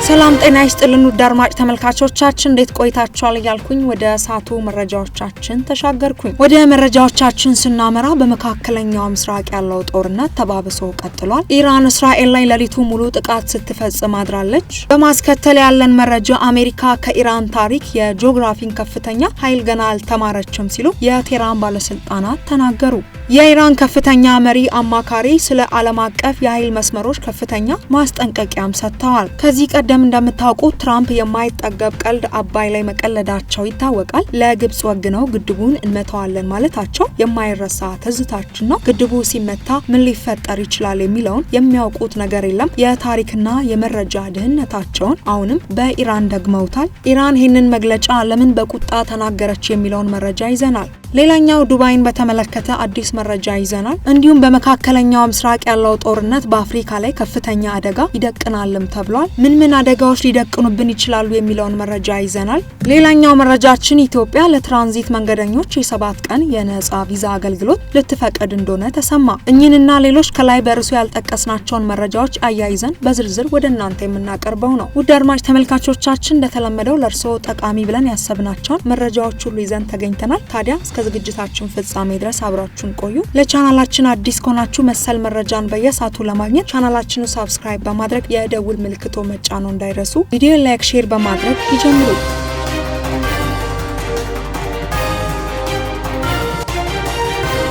ሰላም ጤና ይስጥልን ውድ አድማጭ ተመልካቾቻችን እንዴት ቆይታችኋል እያልኩኝ ወደ ሳቱ መረጃዎቻችን ተሻገርኩኝ። ወደ መረጃዎቻችን ስናመራ በመካከለኛው ምስራቅ ያለው ጦርነት ተባብሶ ቀጥሏል። ኢራን እስራኤል ላይ ሌሊቱ ሙሉ ጥቃት ስትፈጽም አድራለች። በማስከተል ያለን መረጃ አሜሪካ ከኢራን ታሪክ የጂኦግራፊን ከፍተኛ ኃይል ገና አልተማረችም ሲሉ የቴህራን ባለስልጣናት ተናገሩ። የኢራን ከፍተኛ መሪ አማካሪ ስለ ዓለም አቀፍ የኃይል መስመሮች ከፍተኛ ማስጠንቀቂያም ሰጥተዋል። ከዚህ ቀደም እንደምታውቁት ትራምፕ የማይጠገብ ቀልድ አባይ ላይ መቀለዳቸው ይታወቃል። ለግብጽ ወግነው ግድቡን እንመታዋለን ማለታቸው የማይረሳ ትዝታችን ነው። ግድቡ ሲመታ ምን ሊፈጠር ይችላል የሚለውን የሚያውቁት ነገር የለም። የታሪክና የመረጃ ድህነታቸውን አሁንም በኢራን ደግመውታል። ኢራን ይህንን መግለጫ ለምን በቁጣ ተናገረች የሚለውን መረጃ ይዘናል። ሌላኛው ዱባይን በተመለከተ አዲስ መረጃ ይዘናል። እንዲሁም በመካከለኛው ምስራቅ ያለው ጦርነት በአፍሪካ ላይ ከፍተኛ አደጋ ይደቅናልም ተብሏል። ምን አደጋዎች ሊደቅኑብን ይችላሉ የሚለውን መረጃ ይዘናል። ሌላኛው መረጃችን ኢትዮጵያ ለትራንዚት መንገደኞች የ7 ቀን የነጻ ቪዛ አገልግሎት ልትፈቅድ እንደሆነ ተሰማ። እኚህንና ሌሎች ከላይ በርሱ ያልጠቀስናቸውን መረጃዎች አያይዘን በዝርዝር ወደ እናንተ የምናቀርበው ነው። ውድ አድማጭ ተመልካቾቻችን እንደተለመደው ለእርስዎ ጠቃሚ ብለን ያሰብናቸውን መረጃዎች ሁሉ ይዘን ተገኝተናል። ታዲያ እስከ ዝግጅታችን ፍጻሜ ድረስ አብራችሁን ቆዩ። ለቻናላችን አዲስ ከሆናችሁ መሰል መረጃን በየሳቱ ለማግኘት ቻናላችንን ሰብስክራይብ በማድረግ የደውል ምልክቶ መጫን እንዳይረሱ። ቪዲዮ ላይክ፣ ሼር በማድረግ ይጀምሩ።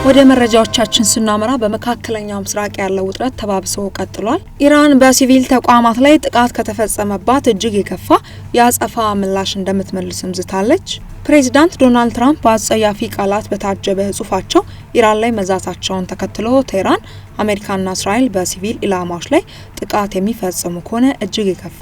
ወደ መረጃዎቻችን ስናመራ በመካከለኛው ምስራቅ ያለው ውጥረት ተባብሶ ቀጥሏል። ኢራን በሲቪል ተቋማት ላይ ጥቃት ከተፈጸመባት እጅግ የከፋ የአጸፋ ምላሽ እንደምትመልስም ዝታለች። ፕሬዚዳንት ዶናልድ ትራምፕ በአጸያፊ ቃላት በታጀበ ጽሑፋቸው ኢራን ላይ መዛታቸውን ተከትሎ ቴህራን አሜሪካና እስራኤል በሲቪል ኢላማዎች ላይ ጥቃት የሚፈጽሙ ከሆነ እጅግ የከፋ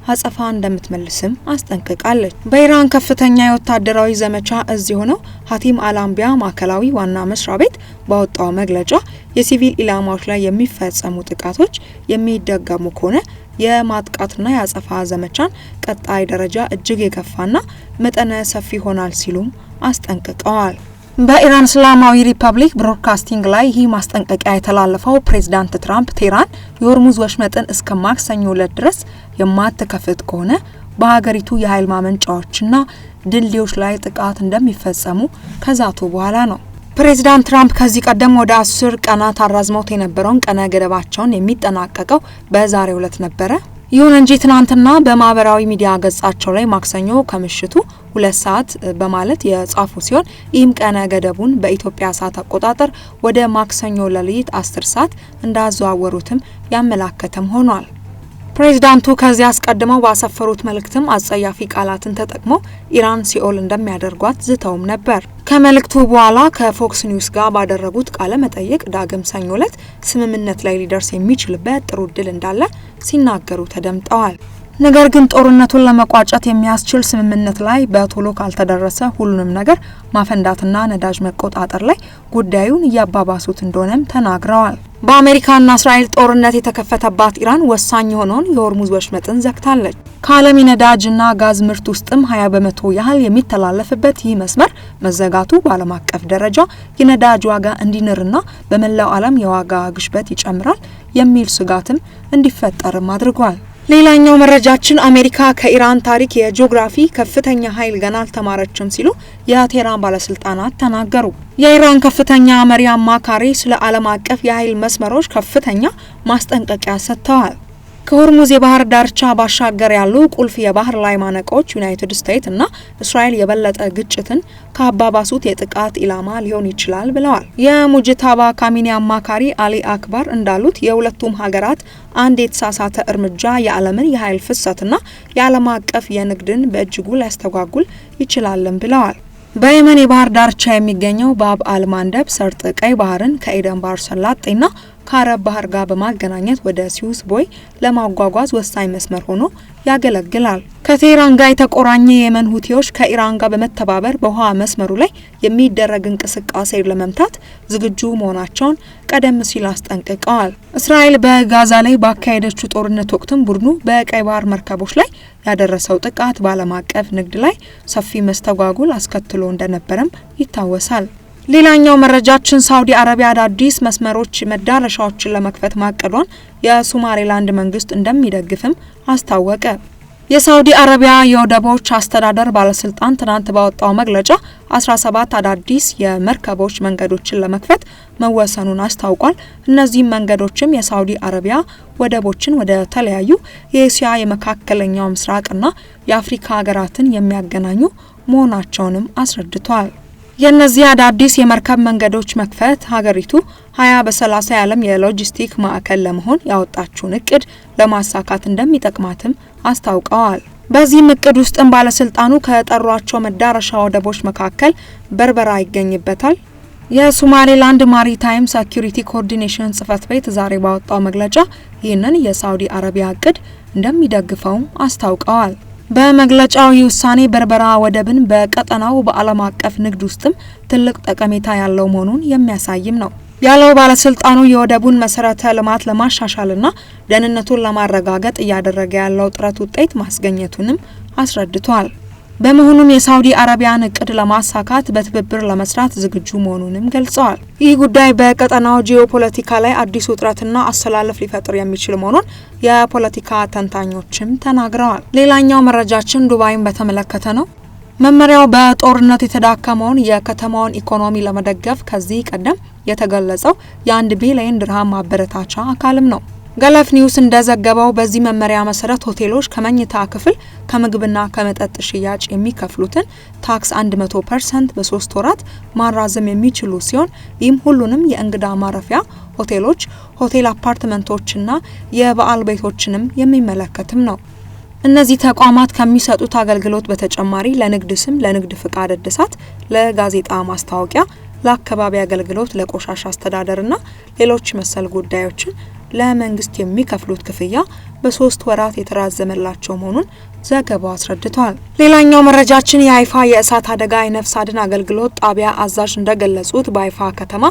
አጸፋ እንደምትመልስም አስጠንቅቃለች። በኢራን ከፍተኛ የወታደራዊ ዘመቻ እዝ የሆነው ሀቲም አልአንቢያ ማዕከላዊ ዋና መስሪያ ቤት ባወጣው መግለጫ የሲቪል ኢላማዎች ላይ የሚፈጸሙ ጥቃቶች የሚደገሙ ከሆነ የማጥቃትና የአጸፋ ዘመቻን ቀጣይ ደረጃ እጅግ የከፋና መጠነ ሰፊ ይሆናል ሲሉም አስጠንቅቀዋል። በኢራን እስላማዊ ሪፐብሊክ ብሮድካስቲንግ ላይ ይህ ማስጠንቀቂያ የተላለፈው ፕሬዚዳንት ትራምፕ ቴህራን የሆርሙዝ ወሽመጥን እስከ ማክሰኞ ዕለት ድረስ የማትከፍት ከሆነ በሀገሪቱ የኃይል ማመንጫዎችና ድልድዮች ላይ ጥቃት እንደሚፈጸሙ ከዛቱ በኋላ ነው። ፕሬዚዳንት ትራምፕ ከዚህ ቀደም ወደ 10 ቀናት አራዝመውት የነበረውን ቀነ ገደባቸውን የሚጠናቀቀው በዛሬው ዕለት ነበረ። ይሁን እንጂ ትናንትና በማህበራዊ ሚዲያ ገጻቸው ላይ ማክሰኞ ከምሽቱ 2 ሰዓት በማለት የጻፉ ሲሆን ይህም ቀነ ገደቡን በኢትዮጵያ ሰዓት አቆጣጠር ወደ ማክሰኞ ሌሊት 10 ሰዓት እንዳዘዋወሩትም ያመላከተም ሆኗል። ፕሬዚዳንቱ ከዚህ አስቀድመው ባሰፈሩት መልእክትም አጸያፊ ቃላትን ተጠቅመው ኢራን ሲኦል እንደሚያደርጓት ዝተውም ነበር። ከመልእክቱ በኋላ ከፎክስ ኒውስ ጋር ባደረጉት ቃለ መጠይቅ ዳግም ሰኞ ዕለት ስምምነት ላይ ሊደርስ የሚችልበት ጥሩ እድል እንዳለ ሲናገሩ ተደምጠዋል። ነገር ግን ጦርነቱን ለመቋጨት የሚያስችል ስምምነት ላይ በቶሎ ካልተደረሰ ሁሉንም ነገር ማፈንዳትና ነዳጅ መቆጣጠር ላይ ጉዳዩን እያባባሱት እንደሆነም ተናግረዋል። በአሜሪካና እስራኤል ጦርነት የተከፈተባት ኢራን ወሳኝ የሆነውን የሆርሙዝ ወሽመጥን ዘግታለች። ከዓለም የነዳጅና ጋዝ ምርት ውስጥም 20% ያህል የሚተላለፍበት ይህ መስመር መዘጋቱ በዓለም አቀፍ ደረጃ የነዳጅ ዋጋ እንዲንርና በመላው ዓለም የዋጋ ግሽበት ይጨምራል የሚል ስጋትም እንዲፈጠርም አድርጓል። ሌላኛው መረጃችን አሜሪካ ከኢራን ታሪክ የጂኦግራፊ ከፍተኛ ኃይል ገና አልተማረችም ሲሉ የቴህራን ባለስልጣናት ተናገሩ። የኢራን ከፍተኛ መሪ አማካሪ ስለ ዓለም አቀፍ የኃይል መስመሮች ከፍተኛ ማስጠንቀቂያ ሰጥተዋል። ከሆርሙዝ የባህር ዳርቻ ባሻገር ያሉ ቁልፍ የባህር ላይ ማነቆች ዩናይትድ ስቴትስ እና እስራኤል የበለጠ ግጭትን ካባባሱት የጥቃት ኢላማ ሊሆን ይችላል ብለዋል። የሙጅታባ ካሚኒ አማካሪ አሊ አክባር እንዳሉት የሁለቱም ሀገራት አንድ የተሳሳተ እርምጃ የዓለምን የኃይል ፍሰትና የዓለም አቀፍ የንግድን በእጅጉ ሊያስተጓጉል ይችላልም ብለዋል። በየመን የባህር ዳርቻ የሚገኘው ባብ አልማንደብ ሰርጥ ቀይ ባህርን ከኤደን ባህረ ሰላጤና ከአረብ ባህር ጋር በማገናኘት ወደ ስዊዝ ቦይ ለማጓጓዝ ወሳኝ መስመር ሆኖ ያገለግላል። ከቴህራን ጋር የተቆራኘ የየመን ሁቲዎች ከኢራን ጋር በመተባበር በውሃ መስመሩ ላይ የሚደረግ እንቅስቃሴ ለመምታት ዝግጁ መሆናቸውን ቀደም ሲል አስጠንቅቀዋል። እስራኤል በጋዛ ላይ ባካሄደችው ጦርነት ወቅትም ቡድኑ በቀይ ባህር መርከቦች ላይ ያደረሰው ጥቃት በዓለም አቀፍ ንግድ ላይ ሰፊ መስተጓጉል አስከትሎ እንደነበረም ይታወሳል። ሌላኛው መረጃችን ሳውዲ አረቢያ አዳዲስ መስመሮች መዳረሻዎችን ለመክፈት ማቀዷን የሶማሌላንድ መንግስት እንደሚደግፍም አስታወቀ። የሳውዲ አረቢያ የወደቦች አስተዳደር ባለስልጣን ትናንት ባወጣው መግለጫ 17 አዳዲስ የመርከቦች መንገዶችን ለመክፈት መወሰኑን አስታውቋል። እነዚህም መንገዶችም የሳውዲ አረቢያ ወደቦችን ወደ ተለያዩ የኤስያ፣ የመካከለኛው ምስራቅና የአፍሪካ ሀገራትን የሚያገናኙ መሆናቸውንም አስረድቷል። የእነዚህ አዳዲስ የመርከብ መንገዶች መክፈት ሀገሪቱ 20 በ30 የዓለም የሎጂስቲክ ማዕከል ለመሆን ያወጣችውን እቅድ ለማሳካት እንደሚጠቅማትም አስታውቀዋል። በዚህም እቅድ ውስጥም ባለስልጣኑ ከጠሯቸው መዳረሻ ወደቦች መካከል በርበራ ይገኝበታል። የሶማሌላንድ ማሪታይም ሴኩሪቲ ኮኦርዲኔሽን ጽህፈት ቤት ዛሬ ባወጣው መግለጫ ይህንን የሳውዲ አረቢያ እቅድ እንደሚደግፈው አስታውቀዋል። በመግለጫው ይህ ውሳኔ በርበራ ወደብን በቀጠናው በዓለም አቀፍ ንግድ ውስጥም ትልቅ ጠቀሜታ ያለው መሆኑን የሚያሳይም ነው ያለው ባለስልጣኑ የወደቡን መሰረተ ልማት ለማሻሻልና ደህንነቱን ለማረጋገጥ እያደረገ ያለው ጥረት ውጤት ማስገኘቱንም አስረድቷል። በመሆኑም የሳውዲ አረቢያን እቅድ ለማሳካት በትብብር ለመስራት ዝግጁ መሆኑንም ገልጸዋል። ይህ ጉዳይ በቀጠናው ጂኦፖለቲካ ላይ አዲስ ውጥረትና አሰላለፍ ሊፈጥር የሚችል መሆኑን የፖለቲካ ተንታኞችም ተናግረዋል። ሌላኛው መረጃችን ዱባይን በተመለከተ ነው። መመሪያው በጦርነት የተዳከመውን የከተማውን ኢኮኖሚ ለመደገፍ ከዚህ ቀደም የተገለጸው የ1 ቢሊዮን ድርሃም ማበረታቻ አካልም ነው። ገለፍ ኒውስ እንደዘገበው በዚህ መመሪያ መሰረት ሆቴሎች ከመኝታ ክፍል ከምግብና ከመጠጥ ሽያጭ የሚከፍሉትን ታክስ 100% በ3 ወራት ማራዘም የሚችሉ ሲሆን ይህም ሁሉንም የእንግዳ ማረፊያ ሆቴሎች፣ ሆቴል አፓርትመንቶችና የበዓል ቤቶችንም የሚመለከትም ነው። እነዚህ ተቋማት ከሚሰጡት አገልግሎት በተጨማሪ ለንግድ ስም፣ ለንግድ ፍቃድ እድሳት፣ ለጋዜጣ ማስታወቂያ፣ ለአካባቢ አገልግሎት፣ ለቆሻሻ አስተዳደርና ሌሎች መሰል ጉዳዮችን ለመንግስት የሚከፍሉት ክፍያ በ3 ወራት የተራዘመላቸው መሆኑን ዘገባው አስረድቷል። ሌላኛው መረጃችን የአይፋ የእሳት አደጋ የነፍስ አድን አገልግሎት ጣቢያ አዛዥ እንደገለጹት በአይፋ ከተማ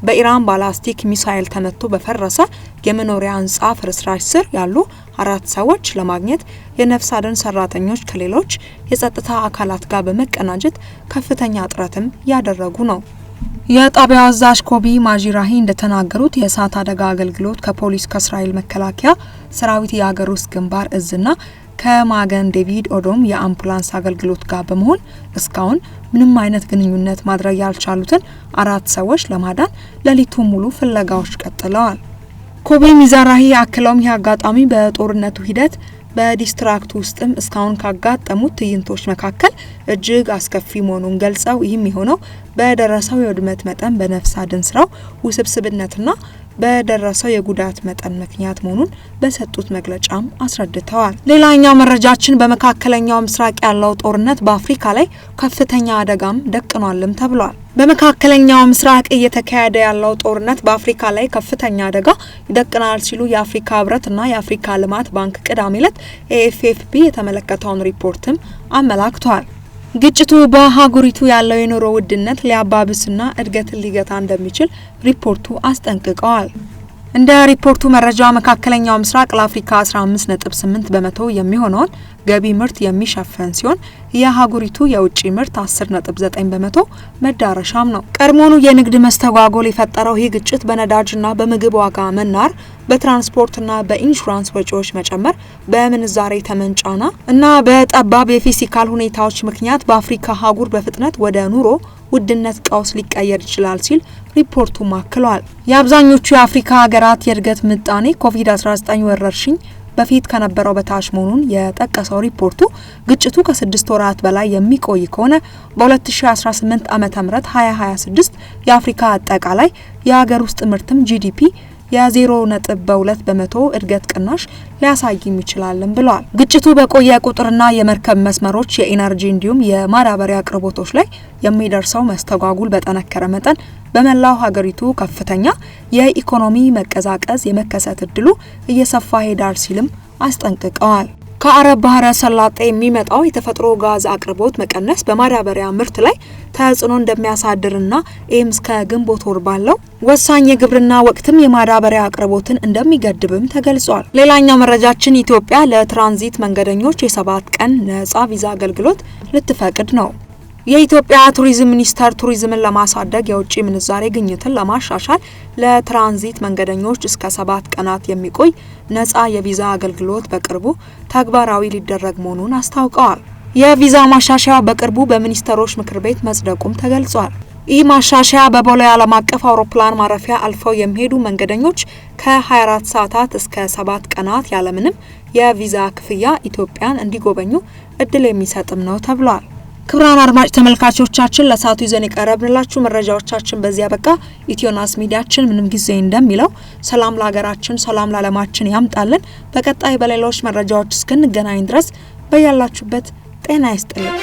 በኢራን ባላስቲክ ሚሳኤል ተመቶ በፈረሰ የመኖሪያ ህንጻ ፍርስራሽ ስር ያሉ 4 ሰዎች ለማግኘት የነፍስ አድን ሰራተኞች ከሌሎች የጸጥታ አካላት ጋር በመቀናጀት ከፍተኛ ጥረትም ያደረጉ ነው። የጣቢያው አዛዥ ኮቢ ማጂራሂ እንደተናገሩት የእሳት አደጋ አገልግሎት ከፖሊስ፣ ከእስራኤል መከላከያ ሰራዊት የሀገር ውስጥ ግንባር እዝና ከማገን ዴቪድ ኦዶም የአምቡላንስ አገልግሎት ጋር በመሆን እስካሁን ምንም አይነት ግንኙነት ማድረግ ያልቻሉትን 4 ሰዎች ለማዳን ሌሊቱን ሙሉ ፍለጋዎች ቀጥለዋል። ኮቢ ሚዛራሂ አክለውም ይህ አጋጣሚ በጦርነቱ ሂደት በዲስትራክት ውስጥም እስካሁን ካጋጠሙት ትዕይንቶች መካከል እጅግ አስከፊ መሆኑን ገልጸው ይህም የሆነው በደረሰው የውድመት መጠን፣ በነፍስ አድን ስራው ውስብስብነትና በደረሰው የጉዳት መጠን ምክንያት መሆኑን በሰጡት መግለጫም አስረድተዋል። ሌላኛው መረጃችን በመካከለኛው ምስራቅ ያለው ጦርነት በአፍሪካ ላይ ከፍተኛ አደጋም ደቅኗልም ተብሏል። በመካከለኛው ምስራቅ እየተካሄደ ያለው ጦርነት በአፍሪካ ላይ ከፍተኛ አደጋ ይደቅናል ሲሉ የአፍሪካ ህብረትና የአፍሪካ ልማት ባንክ ቅዳሜ ዕለት ኤኤፍፒ የተመለከተውን ሪፖርትም አመላክቷል። ግጭቱ በአህጉሪቱ ያለው የኑሮ ውድነት ሊያባብስና እድገትን ሊገታ እንደሚችል ሪፖርቱ አስጠንቅቀዋል። እንደ ሪፖርቱ መረጃ መካከለኛው ምስራቅ ለአፍሪካ 15.8 በመቶ የሚሆነውን ገቢ ምርት የሚሸፈን ሲሆን የአህጉሪቱ የውጭ ምርት 10.9 በመቶ መዳረሻም ነው። ቀድሞውኑ የንግድ መስተጓጎል የፈጠረው ይህ ግጭት በነዳጅና በምግብ ዋጋ መናር፣ በትራንስፖርትና በኢንሹራንስ ወጪዎች መጨመር፣ በምንዛሬ ተመንጫና እና በጠባብ የፊስካል ሁኔታዎች ምክንያት በአፍሪካ አህጉር በፍጥነት ወደ ኑሮ ውድነት ቀውስ ሊቀየር ይችላል ሲል ሪፖርቱ ማክሏል። የአብዛኞቹ የአፍሪካ ሀገራት የእድገት ምጣኔ ኮቪድ-19 ወረርሽኝ በፊት ከነበረው በታች መሆኑን የጠቀሰው ሪፖርቱ ግጭቱ ከ6 ወራት በላይ የሚቆይ ከሆነ በ2018 ዓ.ም 2026 የአፍሪካ አጠቃላይ የሀገር ውስጥ ምርትም ጂዲፒ የ0.2 በመቶ እድገት ቅናሽ ሊያሳይም ይችላልም ብለዋል። ግጭቱ በቆየ ቁጥርና የመርከብ መስመሮች፣ የኢነርጂ እንዲሁም የማዳበሪያ አቅርቦቶች ላይ የሚደርሰው መስተጓጉል በጠነከረ መጠን በመላው ሀገሪቱ ከፍተኛ የኢኮኖሚ መቀዛቀዝ የመከሰት እድሉ እየሰፋ ሄዳል ሲልም አስጠንቅቀዋል። ከአረብ ባህረ ሰላጤ የሚመጣው የተፈጥሮ ጋዝ አቅርቦት መቀነስ በማዳበሪያ ምርት ላይ ተጽዕኖ እንደሚያሳድርና ይህም እስከ ግንቦት ወር ባለው ወሳኝ የግብርና ወቅትም የማዳበሪያ አቅርቦትን እንደሚገድብም ተገልጿል። ሌላኛው መረጃችን ኢትዮጵያ ለትራንዚት መንገደኞች የ7 ቀን ነጻ ቪዛ አገልግሎት ልትፈቅድ ነው። የኢትዮጵያ ቱሪዝም ሚኒስቴር ቱሪዝምን ለማሳደግ የውጭ ምንዛሬ ግኝትን ለማሻሻል ለትራንዚት መንገደኞች እስከ 7 ቀናት የሚቆይ ነፃ የቪዛ አገልግሎት በቅርቡ ተግባራዊ ሊደረግ መሆኑን አስታውቀዋል። የቪዛ ማሻሻያ በቅርቡ በሚኒስትሮች ምክር ቤት መጽደቁም ተገልጿል። ይህ ማሻሻያ በቦሌ ዓለም አቀፍ አውሮፕላን ማረፊያ አልፈው የሚሄዱ መንገደኞች ከ24 ሰዓታት እስከ 7 ቀናት ያለምንም የቪዛ ክፍያ ኢትዮጵያን እንዲጎበኙ እድል የሚሰጥም ነው ተብሏል። ክቡራን አድማጭ ተመልካቾቻችን ለሰዓቱ ይዘን የቀረብንላችሁ መረጃዎቻችን በዚያ በቃ። ኢትዮናስ ሚዲያችን ምንም ጊዜ እንደሚለው ሰላም ለሀገራችን፣ ሰላም ለዓለማችን ያምጣልን። በቀጣይ በሌሎች መረጃዎች እስክንገናኝ ድረስ በያላችሁበት ጤና ይስጥልን።